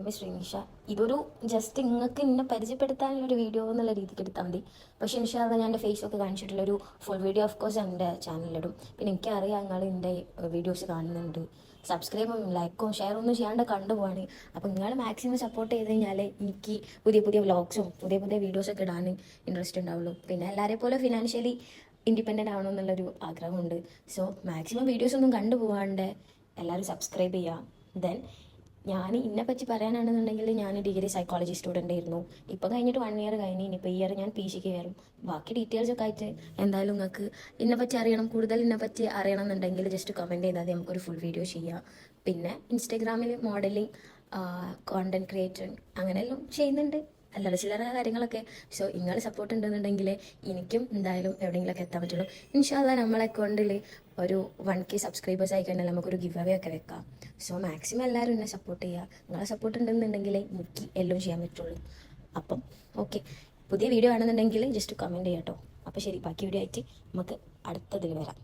Name Srinisha. ഇതൊരു just നിങ്ങൾക്ക് ഇന്നെ പരിചയപ്പെടുത്താനുള്ളൊരു വീഡിയോ എന്നുള്ള രീതിക്ക് എടുത്താൽ മതി. പക്ഷേ ഇൻഷാല്ലാ ഞാൻ എൻ്റെ ഫേസൊക്കെ കാണിച്ചിട്ടുള്ളൊരു ഫുൾ വീഡിയോ ഓഫ് കോഴ്സ് എൻ്റെ ചാനലിലിടും. പിന്നെ എനിക്കറിയാം നിങ്ങൾ എൻ്റെ വീഡിയോസ് കാണുന്നുണ്ട്, സബ്സ്ക്രൈബും ലൈക്കും ഷെയറും ഒന്നും ചെയ്യാണ്ട് കണ്ടുപോവാണ്. അപ്പോൾ നിങ്ങൾ മാക്സിമം സപ്പോർട്ട് ചെയ്ത് കഴിഞ്ഞാൽ എനിക്ക് പുതിയ പുതിയ വ്ളോഗ്സും പുതിയ പുതിയ വീഡിയോസൊക്കെ ഇടാൻ ഇൻട്രസ്റ്റ് ഉണ്ടാവുള്ളൂ. പിന്നെ എല്ലാവരെ പോലെ ഫിനാൻഷ്യലി ഇൻഡിപെൻഡൻ്റ് ആവണമെന്നുള്ളൊരു ആഗ്രഹമുണ്ട്. സോ മാക്സിമം വീഡിയോസൊന്നും കണ്ടുപോകാണ്ട് എല്ലാവരും സബ്സ്ക്രൈബ് ചെയ്യുക. ദെൻ ഞാൻ ഇതിനെപ്പറ്റി പറയാനാണെന്നുണ്ടെങ്കിൽ ഞാൻ ഡിഗ്രി സൈക്കോളജി സ്റ്റുഡൻ്റ് ആയിരുന്നു. ഇപ്പോൾ കഴിഞ്ഞിട്ട് 1 ഇയർ കഴിഞ്ഞ് ഇനിയിപ്പോൾ ഈ ഇയർ ഞാൻ PG കയറും. ബാക്കി ഡീറ്റെയിൽസൊക്കെ ആയിട്ട് എന്തായാലും നിങ്ങൾക്ക് ഇതിനെപ്പറ്റി അറിയണം, കൂടുതൽ ഇതിനെപ്പറ്റി അറിയണം എന്നുണ്ടെങ്കിൽ ജസ്റ്റ് കമൻറ്റ് ചെയ്താൽ നമുക്കൊരു ഫുൾ വീഡിയോ ചെയ്യാം. പിന്നെ ഇൻസ്റ്റാഗ്രാമിൽ മോഡലിംഗ്, കോണ്ടൻറ് ക്രിയേറ്ററിങ് അങ്ങനെയെല്ലാം ചെയ്യുന്നുണ്ട്, അല്ലറ ചില്ലറ കാര്യങ്ങളൊക്കെ. സോ നിങ്ങൾ സപ്പോർട്ട് ഉണ്ടെന്നുണ്ടെങ്കിൽ എനിക്കും എന്തായാലും എവിടെയെങ്കിലുമൊക്കെ എത്താൻ പറ്റുള്ളൂ. ഇൻഷാല്ലാ നമ്മളെ അക്കൗണ്ടിൽ ഒരു 1K സബ്സ്ക്രൈബേഴ്സ് ആയി കഴിഞ്ഞാൽ നമുക്കൊരു ഗിവ് അവേ ഒക്കെ വെക്കാം. സോ മാക്സിമം എല്ലാവരും എന്നെ സപ്പോർട്ട് ചെയ്യുക. നിങ്ങളെ സപ്പോർട്ട് ഉണ്ടെന്നുണ്ടെങ്കിൽ എനിക്ക് എല്ലാം ചെയ്യാൻ പറ്റുള്ളൂ. അപ്പം ഓക്കെ, പുതിയ വീഡിയോ ആണെന്നുണ്ടെങ്കിൽ ജസ്റ്റ് കമൻറ്റ് ചെയ്യാം കേട്ടോ. അപ്പോൾ ശരി, ബാക്കി വീഡിയോ ആയിട്ട് നമുക്ക് അടുത്തതിൽ വരാം.